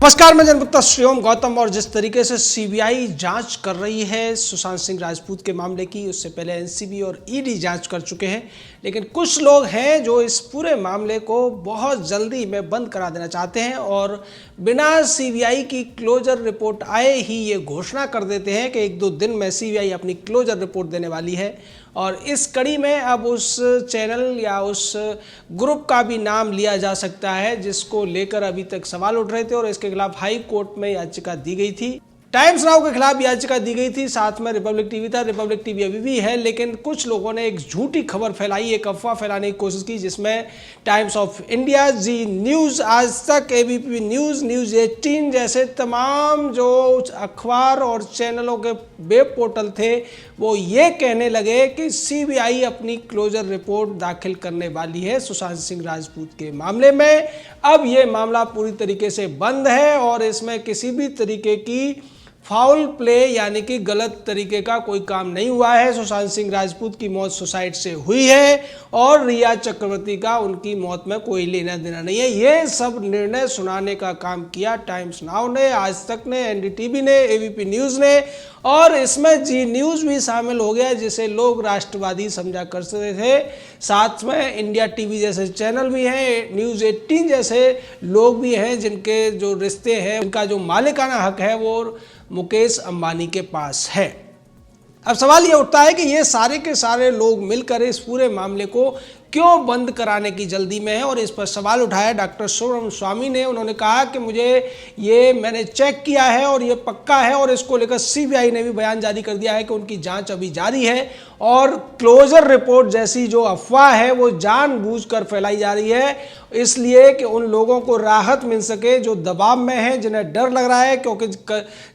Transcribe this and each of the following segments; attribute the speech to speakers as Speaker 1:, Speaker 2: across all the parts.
Speaker 1: नमस्कार, मैं जनपुत्र श्रीओम गौतम। और जिस तरीके से सीबीआई जांच कर रही है सुशांत सिंह राजपूत के मामले की, उससे पहले एनसीबी और ईडी जांच कर चुके हैं, लेकिन कुछ लोग हैं जो इस पूरे मामले को बहुत जल्दी में बंद करा देना चाहते हैं और बिना सीबीआई की क्लोजर रिपोर्ट आए ही ये घोषणा कर देते हैं कि एक दो दिन में सीबीआई अपनी क्लोजर रिपोर्ट देने वाली है। और इस कड़ी में अब उस चैनल या उस ग्रुप का भी नाम लिया जा सकता है जिसको लेकर अभी तक सवाल उठ रहे थे और इसके खिलाफ हाई कोर्ट में याचिका दी गई थी। टाइम्स नाउ के खिलाफ याचिका दी गई थी, साथ में रिपब्लिक टीवी था। रिपब्लिक टीवी अभी भी है, लेकिन कुछ लोगों ने एक झूठी खबर फैलाई, एक अफवाह फैलाने की कोशिश की जिसमें Times of India, Zee News, Aaj Tak, ABP news, news 18 जैसे तमाम जो अखबार और चैनलों के वेब पोर्टल थे वो ये कहने लगे कि सीबीआई अपनी क्लोजर रिपोर्ट दाखिल करने वाली है सुशांत सिंह राजपूत के मामले में। अब ये मामला पूरी तरीके से बंद है और इसमें किसी भी तरीके की फाउल प्ले यानी कि गलत तरीके का कोई काम नहीं हुआ है। सुशांत सिंह राजपूत की मौत सुसाइड से हुई है और रिया चक्रवर्ती का उनकी मौत में कोई लेना देना नहीं है। ये सब निर्णय सुनाने का काम किया टाइम्स नाउ ने, आज तक ने, एनडीटीवी ने, एबीपी न्यूज़ ने, और इसमें जी न्यूज़ भी शामिल हो गया जिसे लोग राष्ट्रवादी समझा कर सकते थे। साथ में इंडिया टीवी जैसे चैनल भी हैं, न्यूज़ 18 जैसे लोग भी हैं जिनके जो रिश्ते हैं, उनका जो मालिकाना हक है वो मुकेश अंबानी के पास है। अब सवाल ये उठता है कि ये सारे के सारे लोग मिलकर इस पूरे मामले को क्यों बंद कराने की जल्दी में है, और इस पर सवाल उठाया डॉक्टर सुब्रमण्यम स्वामी ने। उन्होंने कहा कि मैंने चेक किया है और ये पक्का है, और इसको लेकर सीबीआई ने भी बयान जारी कर दिया है कि उनकी जांच अभी जारी है और क्लोजर रिपोर्ट जैसी जो अफवाह है वो जानबूझकर फैलाई जा रही है, इसलिए कि उन लोगों को राहत मिल सके जो दबाव में हैं, जिन्हें डर लग रहा है। क्योंकि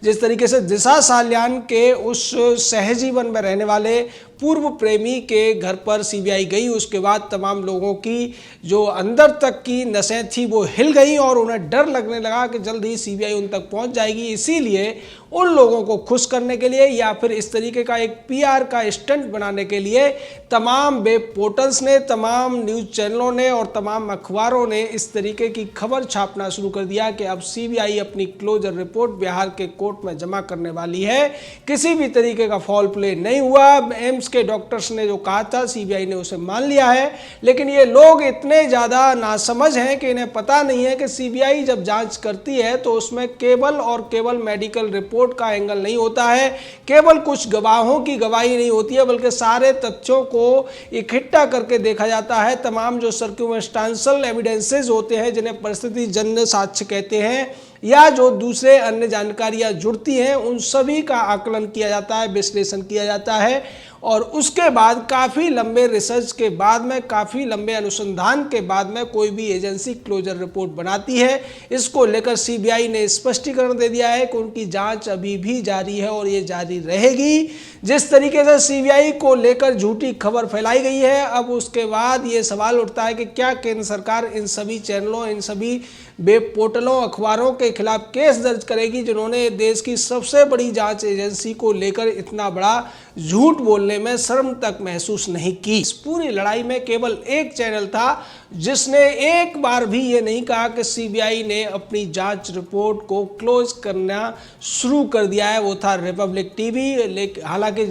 Speaker 1: जिस तरीके से दिशा सालियान के उस सहजीवन में रहने वाले पूर्व प्रेमी के घर पर सीबीआई गई, उसके बाद तमाम लोगों की जो अंदर तक की नसें थी वो हिल गई और उन्हें डर लगने लगा कि जल्द ही सीबीआई उन तक पहुंच जाएगी। इसीलिए उन लोगों को खुश करने के लिए या फिर इस तरीके का एक पीआर का स्टंट बनाने के लिए तमाम वेब पोर्टल्स ने, तमाम न्यूज़ चैनलों ने और तमाम अखबारों ने इस तरीके की खबर छापना शुरू कर दिया कि अब सीबीआई अपनी क्लोजर रिपोर्ट बिहार के कोर्ट में जमा करने वाली है। किसी भी तरीके का फॉल प्ले नहीं हुआ। एम्स के डॉक्टर्स ने जो कहा था सीबीआई ने उसे मान लिया है, लेकिन ये लोग इतने ज़्यादा नासमझ हैं कि इन्हें पता नहीं है कि सीबीआई जब जांच करती है तो उसमें केवल और केवल मेडिकल रिपोर्ट का एंगल नहीं होता है, केवल कुछ गवाहों की गवाही नहीं होती है, बल्कि सारे तथ्यों को इकट्ठा करके देखा जाता है। तमाम जो सर्क्यूमेस्टांशियल एविडेंसेस होते हैं, जिन्हें परिस्थिति जन्य साक्ष्य कहते हैं, या जो दूसरे अन्य जानकारियां जुड़ती हैं, उन सभी का आकलन किया जाता है, विश्लेषण किया जाता है और उसके बाद काफ़ी लंबे रिसर्च के बाद में, काफ़ी लंबे अनुसंधान के बाद में कोई भी एजेंसी क्लोजर रिपोर्ट बनाती है। इसको लेकर सीबीआई ने स्पष्टीकरण दे दिया है कि उनकी जांच अभी भी जारी है और ये जारी रहेगी। जिस तरीके से सीबीआई को लेकर झूठी खबर फैलाई गई है, अब उसके बाद ये सवाल उठता है कि क्या केंद्र सरकार इन सभी चैनलों, इन सभी वेब पोर्टलों, अखबारों के खिलाफ केस दर्ज करेगी जिन्होंने देश की सबसे बड़ी जांच एजेंसी को लेकर इतना बड़ा झूठ बोलने में शर्म तक महसूस नहीं की। इस पूरी लड़ाई में केवल एक चैनल था जिसने एक बार भी ये नहीं कहा कि सीबीआई ने अपनी जांच रिपोर्ट को क्लोज करना शुरू कर दिया है, वो था रिपब्लिक टीवी। हालांकि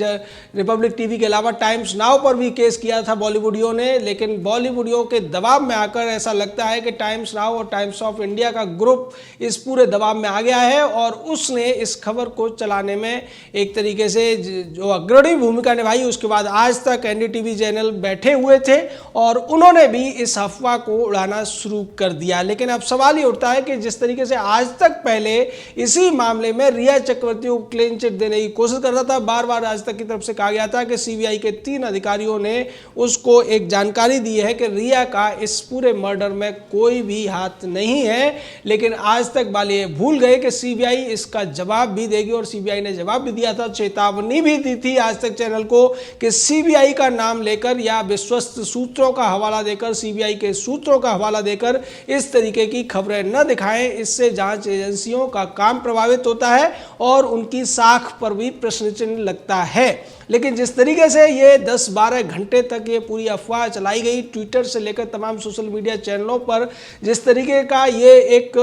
Speaker 1: रिपब्लिक टीवी के अलावा टाइम्स नाउ पर भी केस किया था बॉलीवुडियो ने, लेकिन बॉलीवुडियो के दबाव में आकर ऐसा लगता है कि टाइम्स नाउ और टाइम्स ऑफ इंडिया का ग्रुप इस पूरे दबाव में आ गया है और उसने इस खबर को चलाने में एक तरीके से जो अग्रणी भूमिका निभाई। उसके बाद आज तक एनडीटीवी चैनल बैठे हुए थे और उन्होंने भी इस अफवाह को उड़ाना शुरू कर दिया। लेकिन अब सवाल ये उठता है कि जिस तरीके से आज तक पहले इसी मामले में रिया चक्रवर्ती को क्लीन चिट देने की कोशिश कर रहा था, बार बार आज तक की तरफ से कहा गया था कि सीबीआई के 3 अधिकारियों ने उसको एक जानकारी दी है कि रिया का इस पूरे मर्डर में कोई भी हाथ नहीं है, लेकिन आज तक वाले भूल गए कि सीबीआई इसका जवाब भी देगी और सीबीआई ने जवाब भी दिया था, चेतावनी भी दी थी आज तक चैनल को कि सीबीआई का नाम लेकर या विश्वस्त सूत्रों का हवाला देकर, सीबीआई के सूत्रों का हवाला देकर इस तरीके की खबरें न दिखाएं। इससे जांच एजेंसियों का काम प्रभावित होता है और उनकी साख पर भी प्रश्न चिन्ह लगता है। लेकिन जिस तरीके से ये 10-12 घंटे तक ये पूरी अफवाह चलाई गई, ट्विटर से लेकर तमाम सोशल मीडिया चैनलों पर जिस तरीके का ये एक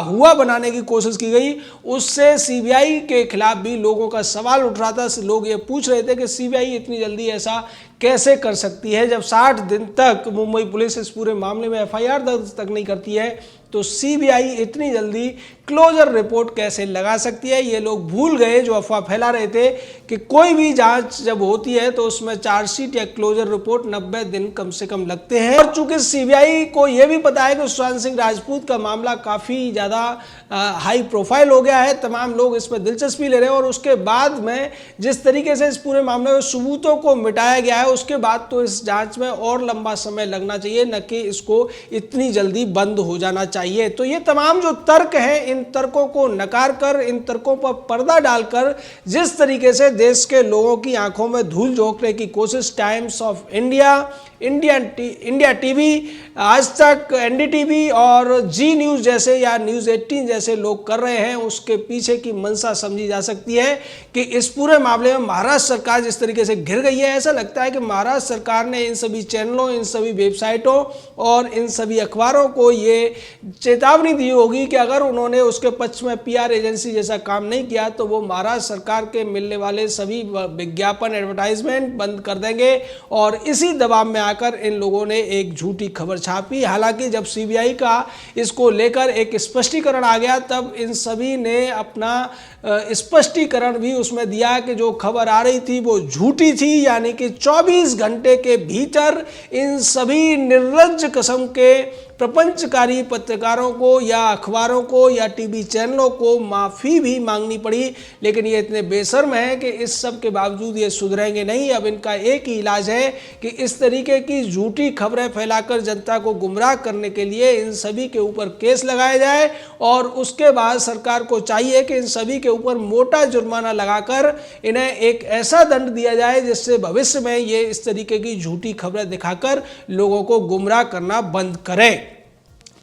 Speaker 1: हुआ बनाने की कोशिश की गई, उससे सीबीआई के खिलाफ भी लोगों का सवाल उठ रहा था। लोग ये पूछ रहे थे कि सीबीआई इतनी जल्दी ऐसा कैसे कर सकती है। जब 60 दिन तक मुंबई पुलिस इस पूरे मामले में एफआईआर दर्ज तक नहीं करती है, तो सीबीआई इतनी जल्दी क्लोजर रिपोर्ट कैसे लगा सकती है। ये लोग भूल गए जो अफवाह फैला रहे थे कि कोई भी जांच जब होती है तो उसमें चार्जशीट या क्लोजर रिपोर्ट 90 दिन कम से कम लगते हैं। और चूंकि सीबीआई को यह भी पता है कि सुशांत सिंह राजपूत का मामला काफ़ी ज़्यादा हाई प्रोफाइल हो गया है, तमाम लोग इसमें दिलचस्पी ले रहे हैं, और उसके बाद में जिस तरीके से इस पूरे मामले में सबूतों को मिटाया गया है, उसके बाद तो इस जांच में और लंबा समय लगना चाहिए, न कि इसको इतनी जल्दी बंद हो जाना चाहिए। तो ये तमाम जो तर्क हैं, इन तर्कों को नकार कर, इन तर्कों पर पर्दा डालकर जिस तरीके से देश के लोगों की आंखों में धूल झोंकने की कोशिश times of India, India TV, आज तक, एनडीटीवी और जी न्यूज़ जैसे या न्यूज़ 18 जैसे लोग कर रहे हैं, उसके पीछे की मंशा समझी जा सकती है कि इस पूरे मामले में महाराष्ट्र सरकार जिस तरीके से घिर गई है, ऐसा लगता है कि महाराष्ट्र सरकार ने इन सभी चैनलों, इन सभी वेबसाइटों और इन सभी अखबारों को ये चेतावनी दी होगी कि अगर उन्होंने उसके पक्ष में पीआर एजेंसी जैसा काम नहीं किया तो वो महाराष्ट्र सरकार के मिलने वाले सभी विज्ञापन, एडवर्टाइजमेंट बंद कर देंगे। और इसी दबाव में आकर इन लोगों ने एक झूठी खबर छापी। हालांकि जब सीबीआई का इसको लेकर एक स्पष्टीकरण आ गया, तब इन सभी ने अपना स्पष्टीकरण भी उसमें दिया कि जो खबर आ रही थी वो झूठी थी, यानी कि 24 घंटे के भीतर इन सभी निर्लज्ज किस्म के प्रपंचकारी पत्रकारों को या अखबारों को या टीवी चैनलों को माफ़ी भी मांगनी पड़ी। लेकिन ये इतने बेशर्म हैं कि इस सब के बावजूद ये सुधरेंगे नहीं। अब इनका एक ही इलाज है कि इस तरीके की झूठी खबरें फैलाकर जनता को गुमराह करने के लिए इन सभी के ऊपर केस लगाया जाए, और उसके बाद सरकार को चाहिए कि इन सभी के ऊपर मोटा जुर्माना लगाकर इन्हें एक ऐसा दंड दिया जाए जिससे भविष्य में ये इस तरीके की झूठी खबरें दिखाकर लोगों को गुमराह करना बंद करें।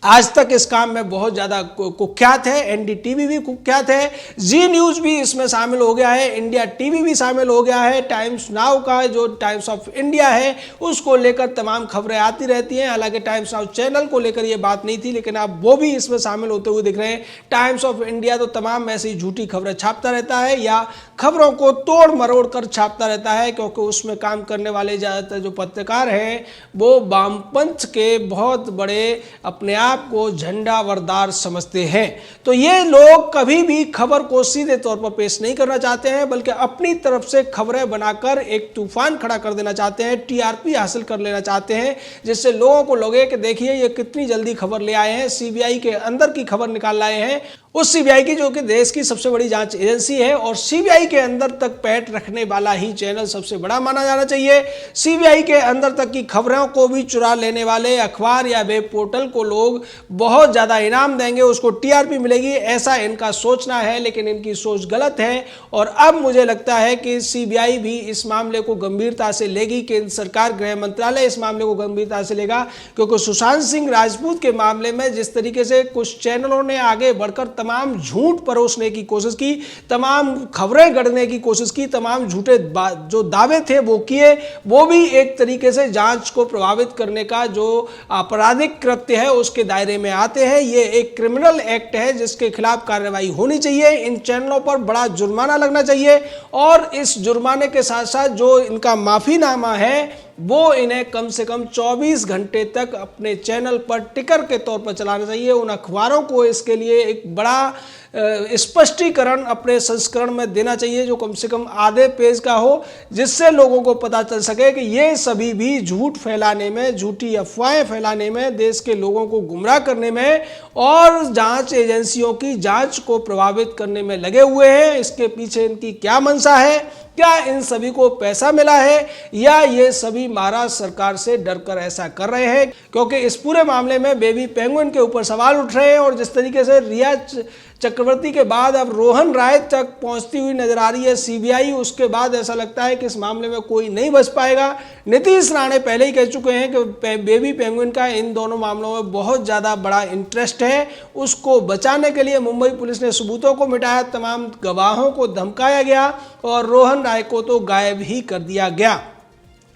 Speaker 1: आज तक इस काम में बहुत ज़्यादा कुख्यात है, एनडीटीवी भी कुख्यात है, जी न्यूज़ भी इसमें शामिल हो गया है, इंडिया टीवी भी शामिल हो गया है, टाइम्स नाउ का जो टाइम्स ऑफ इंडिया है उसको लेकर तमाम खबरें आती रहती हैं। हालांकि टाइम्स नाउ चैनल को लेकर ये बात नहीं थी, लेकिन अब वो भी इसमें शामिल होते हुए दिख रहे हैं। टाइम्स ऑफ इंडिया तो तमाम ऐसी झूठी खबरें छापता रहता है या खबरों को तोड़ मरोड़ कर छापता रहता है, क्योंकि उसमें काम करने वाले ज़्यादातर जो पत्रकार हैं वो वामपंथ के बहुत बड़े अपने आप को झंडावरदार समझते हैं। तो ये लोग कभी भी खबर को सीधे तौर पर पेश नहीं करना चाहते हैं, बल्कि अपनी तरफ से खबरें बनाकर एक तूफान खड़ा कर देना चाहते हैं, टीआरपी हासिल कर लेना चाहते हैं, जिससे लोगों को लगे कि देखिए ये कितनी जल्दी खबर ले आए हैं, सीबीआई के अंदर की खबर निकाल लाए हैं, उस सीबीआई की जो कि देश की सबसे बड़ी जांच एजेंसी है, और सीबीआई के अंदर तक पैठ रखने वाला ही चैनल सबसे बड़ा माना जाना चाहिए। सीबीआई के अंदर तक की खबरों को भी चुरा लेने वाले अखबार या वेब पोर्टल को लोग बहुत ज़्यादा इनाम देंगे, उसको टीआरपी मिलेगी, ऐसा इनका सोचना है। लेकिन इनकी सोच गलत है, और अब मुझे लगता है कि सीबीआई भी इस मामले को गंभीरता से लेगी, केंद्र सरकार, गृह मंत्रालय इस मामले को गंभीरता से लेगा, क्योंकि सुशांत सिंह राजपूत के मामले में जिस तरीके से कुछ चैनलों ने आगे बढ़कर तमाम झूठ परोसने की कोशिश की, तमाम खबरें गढ़ने की कोशिश की, तमाम झूठे जो दावे थे वो किए, वो भी एक तरीके से जांच को प्रभावित करने का जो आपराधिक कृत्य है उसके दायरे में आते हैं। ये एक क्रिमिनल एक्ट है जिसके खिलाफ कार्रवाई होनी चाहिए, इन चैनलों पर बड़ा जुर्माना लगना चाहिए, और इस जुर्माने के साथ साथ जो इनका माफीनामा है वो इन्हें कम से कम 24 घंटे तक अपने चैनल पर टिकर के तौर पर चलाना चाहिए। उन अखबारों को इसके लिए एक बड़ा स्पष्टीकरण अपने संस्करण में देना चाहिए जो कम से कम आधे पेज का हो, जिससे लोगों को पता चल सके कि ये सभी भी झूठ फैलाने में, झूठी अफवाहें फैलाने में, देश के लोगों को गुमराह करने में और जांच एजेंसियों की जांच को प्रभावित करने में लगे हुए हैं। इसके पीछे इनकी क्या मंशा है, क्या इन सभी को पैसा मिला है, या ये सभी महाराष्ट्र सरकार से डरकर ऐसा कर रहे हैं? क्योंकि इस पूरे मामले में बेबी पेंगुइन के ऊपर सवाल उठ रहे हैं, और जिस तरीके से रिया चक्रवर्ती के बाद अब रोहन राय तक पहुंचती हुई नजर आ रही है सीबीआई। उसके बाद ऐसा लगता है कि इस मामले में कोई नहीं बच पाएगा। नीतीश राणे पहले ही कह चुके हैं कि बेबी पेंगुइन का इन दोनों मामलों में बहुत ज़्यादा बड़ा इंटरेस्ट है। उसको बचाने के लिए मुंबई पुलिस ने सबूतों को मिटाया, तमाम गवाहों को धमकाया गया और रोहन राय को तो गायब ही कर दिया गया।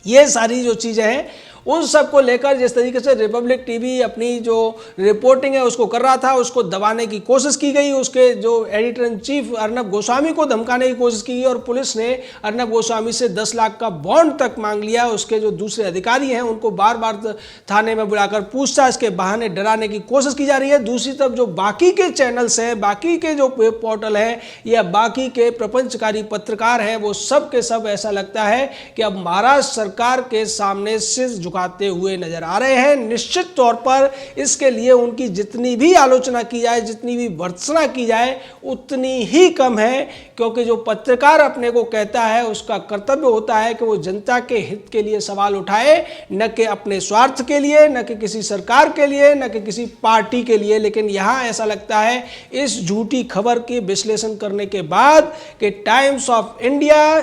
Speaker 1: ये सारी जो चीज़ें हैं उन सब को लेकर जिस तरीके से रिपब्लिक टीवी अपनी जो रिपोर्टिंग है उसको कर रहा था, उसको दबाने की कोशिश की गई। उसके जो editor in chief Arnab Goswami को धमकाने की कोशिश की गई और पुलिस ने अर्नब गोस्वामी से 10 लाख का बॉन्ड तक मांग लिया। उसके जो दूसरे अधिकारी हैं उनको बार बार थाने में बुलाकर पूछताछ के बहाने डराने की कोशिश की जा रही है। दूसरी तरफ जो बाकी के चैनल्स हैं, बाकी के जो पोर्टल हैं या बाकी के प्रपंचकारी पत्रकार हैं, वो सब के सब ऐसा लगता है कि अब महाराष्ट्र सरकार के सामने सिर आते हुए नजर आ रहे हैं। निश्चित तौर पर इसके लिए उनकी जितनी भी आलोचना की जाए, जितनी भी भर्त्सना की जाए, उतनी ही कम है, क्योंकि जो पत्रकार अपने को कहता है उसका कर्तव्य होता है कि वो जनता के हित के लिए सवाल उठाए, न कि अपने स्वार्थ के लिए, न कि किसी सरकार के लिए, न कि किसी पार्टी के लिए। लेकिन यहाँ ऐसा लगता है इस झूठी खबर की विश्लेषण करने के बाद कि times of India,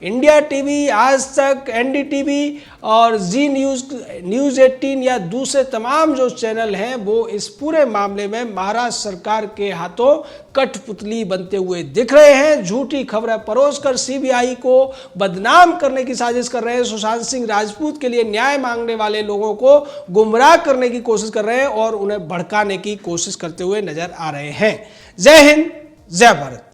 Speaker 1: India TV, आज तक, एनडीटीवी और जी न्यूज़, न्यूज़ 18 या दूसरे तमाम जो चैनल हैं वो इस पूरे मामले में महाराष्ट्र सरकार के हाथों कठपुतली बनते हुए दिख रहे हैं। झूठी खबरें परोसकर सीबीआई को बदनाम करने की साजिश कर रहे हैं। सुशांत सिंह राजपूत के लिए न्याय मांगने वाले लोगों को गुमराह करने की कोशिश कर रहे हैं और उन्हें भड़काने की कोशिश करते हुए नजर आ रहे हैं। जय हिंद, जय भारत।